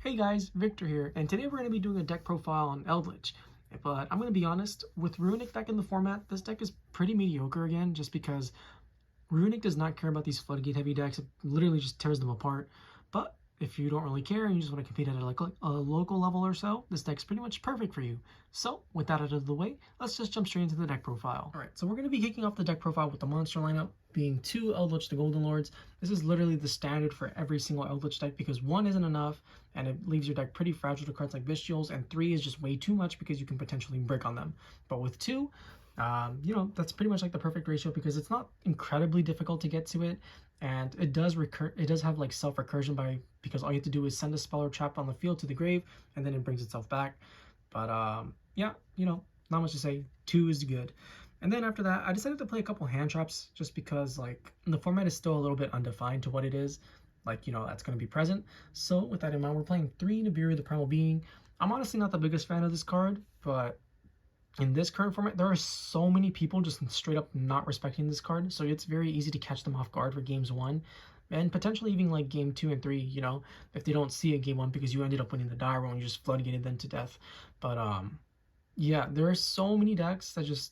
Hey guys, Victor here, and today we're going to be doing a deck profile on Eldlich. But I'm going to be honest, with Runic deck in the format, this deck is pretty mediocre again, just because Runic does not care about these floodgate heavy decks. It literally just tears them apart. But if you don't really care and you just want to compete at a local level or so, this deck's pretty much perfect for you. So with that out of the way, let's just jump straight into the deck profile. Alright, so we're going to be kicking off the deck profile with the monster lineup being 2 Eldlich the Golden Lords. This is literally the standard for every single Eldlich deck because 1 isn't enough and it leaves your deck pretty fragile to cards like Bestials, and 3 is just way too much because you can potentially brick on them. But with 2, that's pretty much like the perfect ratio because it's not incredibly difficult to get to it, and it does have like self recursion because all you have to do is send a spell or trap on the field to the grave and then it brings itself back. But yeah, not much to say. 2 is good. And then after that, I decided to play a couple hand traps just because like the format is still a little bit undefined to what it is. Like, that's going to be present. So with that in mind, we're playing 3 Nibiru, the Primal Being. I'm honestly not the biggest fan of this card, but in this current format, there are so many people just straight up not respecting this card. So it's very easy to catch them off guard for games 1 and potentially even like game 2 and 3, if they don't see a game 1 because you ended up winning the die roll and you just floodgated them to death. But yeah, there are so many decks that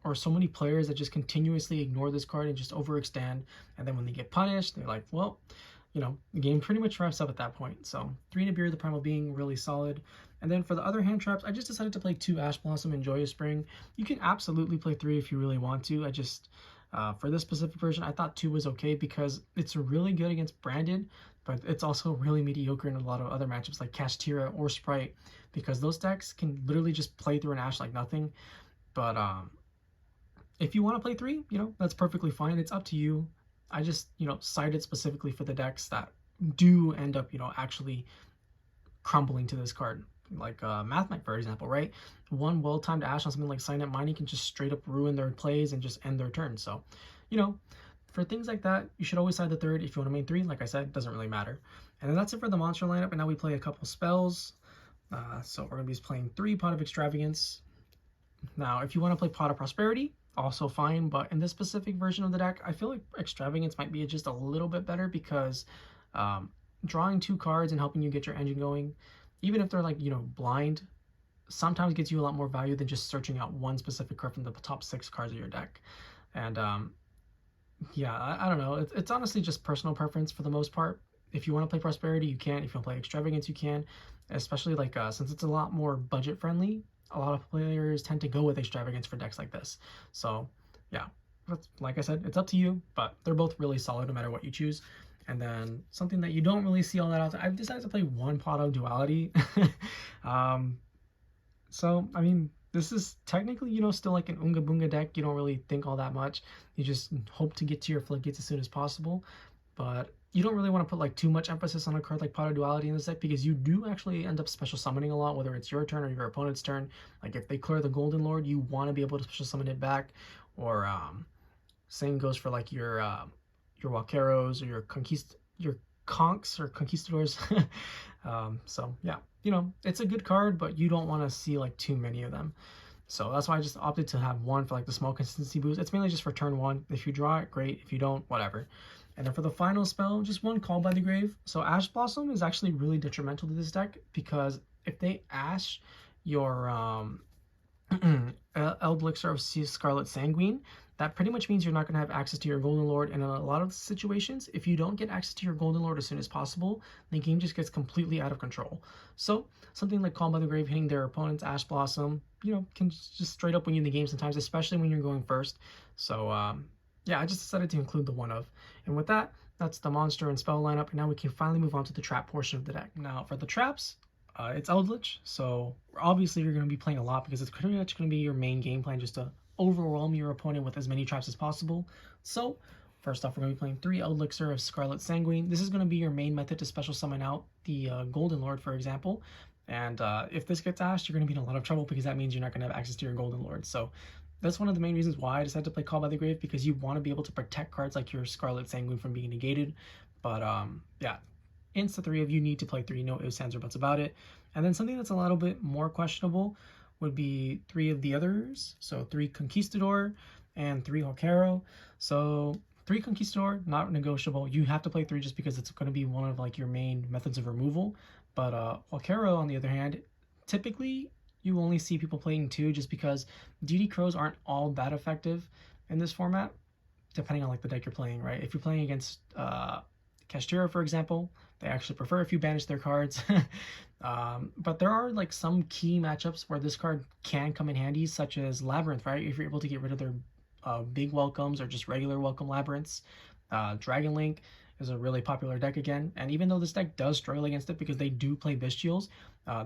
or so many players that just continuously ignore this card and just overextend, and then when they get punished, they're like, well, the game pretty much wraps up at that point. So 3 Nibiru, the Primal Being, really solid. And then for the other hand traps, I just decided to play 2 Ash Blossom and Joyous Spring. You can absolutely play 3 if you really want to. I just, for this specific version, I thought 2 was okay because it's really good against Branded, but it's also really mediocre in a lot of other matchups like Kashtira or Sprite, because those decks can literally just play through an Ash like nothing. But if you want to play 3, that's perfectly fine. It's up to you. I just, cited specifically for the decks that do end up, actually crumbling to this card. Like Mathmech, for example, right? One well-timed Ash on something like Signet Mining can just straight up ruin their plays and just end their turn. So, for things like that, you should always side the 3rd. If you want to main 3, like I said, doesn't really matter. And then that's it for the monster lineup. And now we play a couple spells. So we're going to be playing 3 Pot of Extravagance. Now, if you want to play Pot of Prosperity, also fine, but in this specific version of the deck, I feel like Extravagance might be just a little bit better because drawing 2 cards and helping you get your engine going, even if they're like, blind, sometimes gets you a lot more value than just searching out one specific card from the top 6 cards of your deck. And yeah, I don't know. It's honestly just personal preference for the most part. If you want to play Prosperity, you can. If you want to play Extravagance, you can. Especially like since it's a lot more budget friendly, a lot of players tend to go with Extravagance for decks like this. So yeah, like I said, it's up to you, but they're both really solid no matter what you choose. And then something that you don't really see all that often, I've decided to play 1 pot of Duality. So I mean, this is technically, still like an Unga Bunga deck. You don't really think all that much. You just hope to get to your floodgates as soon as possible. But you don't really want to put like too much emphasis on a card like Pot of Duality in this deck because you do actually end up special summoning a lot, whether it's your turn or your opponent's turn. Like if they clear the Golden Lord, you want to be able to special summon it back. Or same goes for like your Huaqeros or your Conks or Conquistadors. So yeah, it's a good card, but you don't want to see like too many of them. So that's why I just opted to have 1 for like the small consistency boost. It's mainly just for turn 1. If you draw it, great. If you don't, whatever. And then for the final spell, just 1 Call by the Grave. So Ash Blossom is actually really detrimental to this deck because if they Ash your Eldlixir of Scarlet Sanguine, that pretty much means you're not going to have access to your Golden Lord. And in a lot of situations, if you don't get access to your Golden Lord as soon as possible, the game just gets completely out of control. So something like Call by the Grave hitting their opponent's Ash Blossom, can just straight up win you the game sometimes, especially when you're going first. So yeah, I just decided to include the 1 of. And with that, that's the monster and spell lineup. And now we can finally move on to the trap portion of the deck. Now for the traps, it's Eldlich. So obviously you're going to be playing a lot because it's pretty much going to be your main game plan just to overwhelm your opponent with as many traps as possible. So first off, we're going to be playing 3 Eldlixir of Scarlet Sanguine. This is going to be your main method to special summon out the Golden Lord, for example. And if this gets ashed, you're going to be in a lot of trouble because that means you're not going to have access to your Golden Lord. So that's one of the main reasons why I decided to play Call by the Grave, because you want to be able to protect cards like your Scarlet Sanguine from being negated. But yeah, insta 3 of you need to play 3, no ifs, ands, or buts about it. And then something that's a little bit more questionable would be 3 of the others. So 3 Conquistador and 3 Huaqero. So 3 Conquistador, not negotiable. You have to play 3 just because it's going to be one of like your main methods of removal. But Huaqero, on the other hand, typically you only see people playing 2 just because DD Crows aren't all that effective in this format, depending on like the deck you're playing, right? If you're playing against Kashtira, for example, they actually prefer if you banish their cards. But there are like some key matchups where this card can come in handy, such as Labyrinth, right? If you're able to get rid of their big welcomes or just regular welcome labyrinths. Dragon Link is a really popular deck again, and even though this deck does struggle against it because they do play Bestials,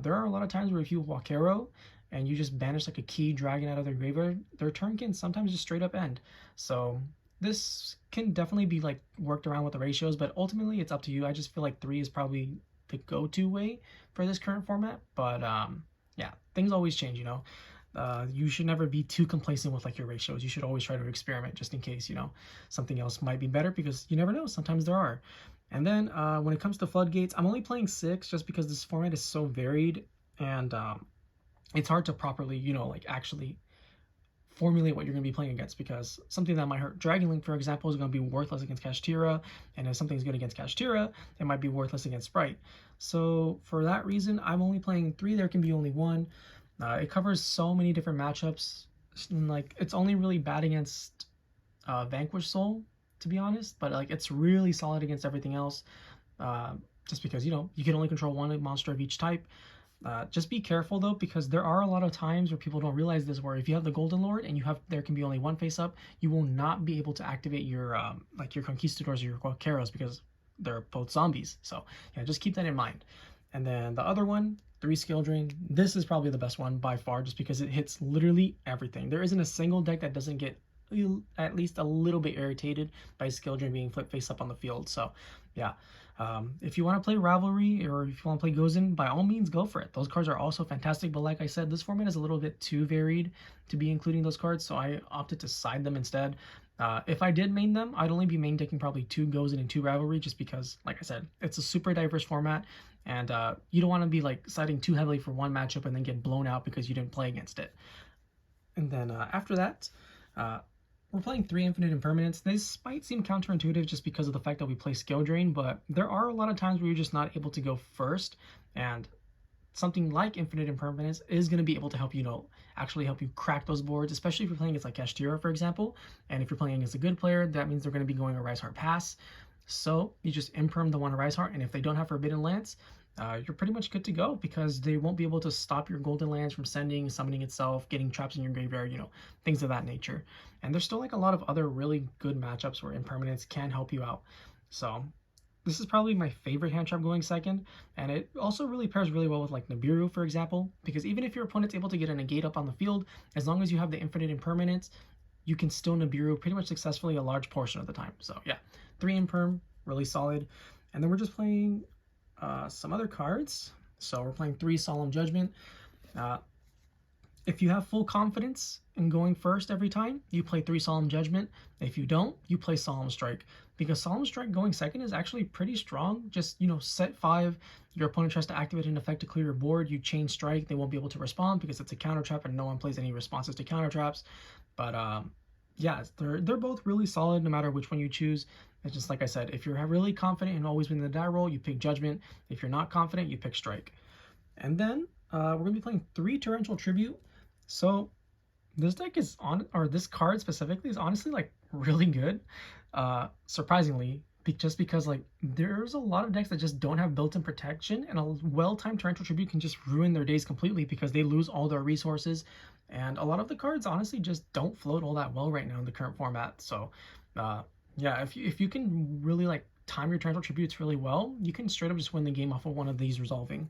there are a lot of times where if you Huaqero and you just banish like a key dragon out of their graveyard, their turn can sometimes just straight up end. So this can definitely be like worked around with the ratios, but ultimately it's up to you. I just feel like 3 is probably the go-to way for this current format, but yeah, things always change, you know. You should never be too complacent with like your ratios. You should always try to experiment just in case, you know, something else might be better, because you never know, sometimes there are. And then when it comes to floodgates, I'm only playing 6 just because this format is so varied, and it's hard to properly, you know, like actually formulate what you're going to be playing against, because something that might hurt Dragon Link, for example, is going to be worthless against Kashtira, and if something's good against Kashtira, it might be worthless against Sprite. So for that reason, I'm only playing 3. There can be only 1. It covers so many different matchups, and like it's only really bad against Vanquish Soul, to be honest, but like it's really solid against everything else, just because, you know, you can only control 1 monster of each type. Just be careful though, because there are a lot of times where people don't realize this, where if you have the Golden Lord and there can be only 1 face up, you will not be able to activate your like your Conquistadors or your Huaqeros because they're both zombies. So yeah, just keep that in mind. And then the other one, 3 skill drain. This is probably the best one by far, just because it hits literally everything. There isn't a single deck that doesn't get at least a little bit irritated by skill drain being flipped face up on the field. So yeah, if you want to play Rivalry or if you want to play Gozen, by all means go for it. Those cards are also fantastic, but like I said, this format is a little bit too varied to be including those cards, so I opted to side them instead. If I did main them, I'd only be main decking probably 2 Gozen and 2 Rivalry, just because, like I said, it's a super diverse format, and you don't want to be like siding too heavily for one matchup and then get blown out because you didn't play against it. And then after that, we're playing 3 Infinite Impermanence. This might seem counterintuitive just because of the fact that we play Skill Drain, but there are a lot of times where you're just not able to go first, and something like Infinite Impermanence is going to be able to help you, know, actually help you crack those boards, especially if you're playing against like Kashtira, for example. And if you're playing against a good player, that means they're going to be going a Rise Heart pass. So you just imperm the one Rise Heart, and if they don't have Forbidden Lance, you're pretty much good to go, because they won't be able to stop your Golden Lands from summoning itself, getting traps in your graveyard, you know, things of that nature. And there's still like a lot of other really good matchups where Impermanence can help you out. So this is probably my favorite hand trap going second, and it also really pairs really well with like Nibiru, for example, because even if your opponent's able to get a negate up on the field, as long as you have the Infinite Impermanence, you can still Nibiru pretty much successfully a large portion of the time. So yeah, 3 Imperm, really solid. And then we're just playing some other cards. So we're playing 3 Solemn Judgment. If you have full confidence in going first every time, you play 3 Solemn Judgment. If you don't, you play Solemn Strike, because Solemn Strike going second is actually pretty strong. Just, you know, set 5, your opponent tries to activate an effect to clear your board, you chain Strike, they won't be able to respond because it's a counter trap and no one plays any responses to counter traps. But yeah, they're both really solid no matter which one you choose. It's just like I said, if you're really confident in always winning the die roll, you pick Judgment. If you're not confident, you pick Strike. And then we're going to be playing 3 Torrential Tribute. So this deck is this card specifically is honestly like really good, surprisingly, just because like there's a lot of decks that just don't have built-in protection, and a well-timed Torrential Tribute can just ruin their days completely because they lose all their resources, and a lot of the cards honestly just don't float all that well right now in the current format. So yeah, if you can really like time your Torrential Tributes really well, you can straight up just win the game off of one of these resolving.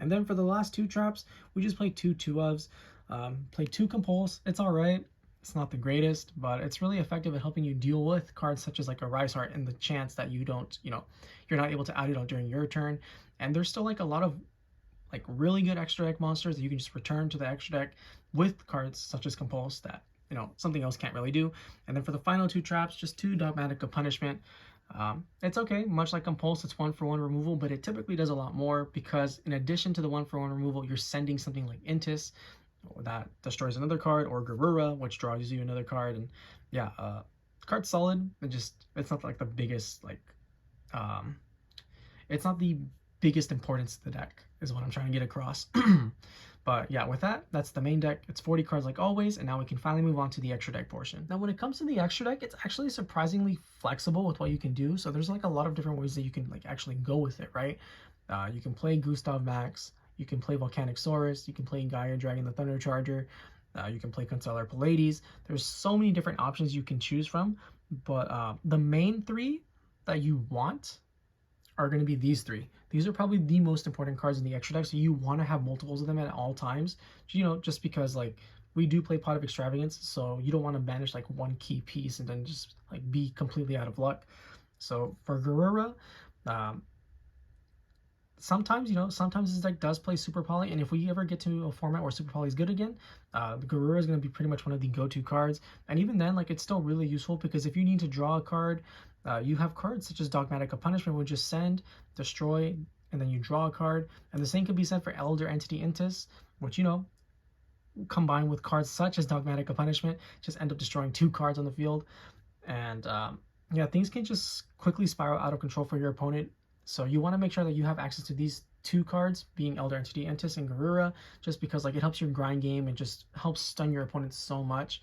And then for the last 2 traps, we just play 2 2-ofs. Play 2 Compulse. It's alright. It's not the greatest, but it's really effective at helping you deal with cards such as like a Rise Heart and the chance that you don't, you know, you're not able to add it out during your turn. And there's still like a lot of like really good extra deck monsters that you can just return to the extra deck with cards such as Compulse that, you know, something else can't really do. And then for the final 2 traps, just 2 Dogmatika Punishment. It's okay, much like Compulse, it's 1-for-1 removal, but it typically does a lot more, because in addition to the 1-for-1 removal, you're sending something like Intis that destroys another card, or Garura, which draws you another card. And yeah, card's solid. It's not like the biggest, like, it's not the biggest importance to the deck, is what I'm trying to get across. But yeah, with that, that's the main deck. It's 40 cards like always, and now we can finally move on to the extra deck portion. Now, when it comes to the extra deck, it's actually surprisingly flexible with what you can do. So there's like a lot of different ways that you can like actually go with it, right? You can play Gustav Max, you can play Volcanic Saurus, you can play Gaia Dragon the Thunder Charger, you can play Constellar Pallades. There's so many different options you can choose from, but the main three that you want are going to be these three. These are probably the most important cards in the extra deck, so you want to have multiples of them at all times, you know, just because like we do play Pot of Extravagance, so you don't want to banish like one key piece and then just like be completely out of luck. So for Garura, sometimes, you know, sometimes this deck does play Super Poly, and if we ever get to a format where Super Poly is good again, the Garura is going to be pretty much one of the go-to cards. And even then, like, it's still really useful because if you need to draw a card, you have cards such as Dogmatika Punishment, which just send, destroy, and then you draw a card. And the same can be said for Elder Entity Intis, which, you know, combined with cards such as Dogmatika Punishment, just end up destroying 2 cards on the field. And yeah, things can just quickly spiral out of control for your opponent. So you want to make sure that you have access to these 2 cards, being Elder Entity Intis and Garura, just because like it helps your grind game and just helps stun your opponent so much.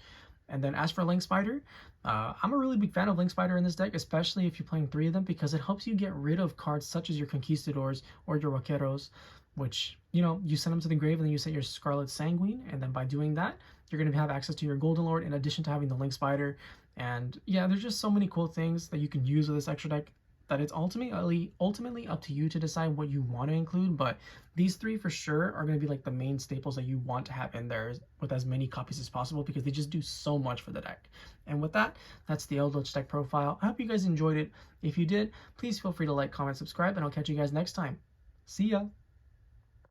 And then as for Link Spider, I'm a really big fan of Link Spider in this deck, especially if you're playing 3 of them, because it helps you get rid of cards such as your Conquistadors or your Huaqeros, which, you know, you send them to the grave and then you set your Scarlet Sanguine, and then by doing that, you're going to have access to your Golden Lord in addition to having the Link Spider. And yeah, there's just so many cool things that you can use with this extra deck that it's ultimately up to you to decide what you want to include, but these 3 for sure are going to be like the main staples that you want to have in there with as many copies as possible, because they just do so much for the deck. And with that, that's the Eldlich deck profile. I hope you guys enjoyed it. If you did, please feel free to like, comment, subscribe, and I'll catch you guys next time. See ya!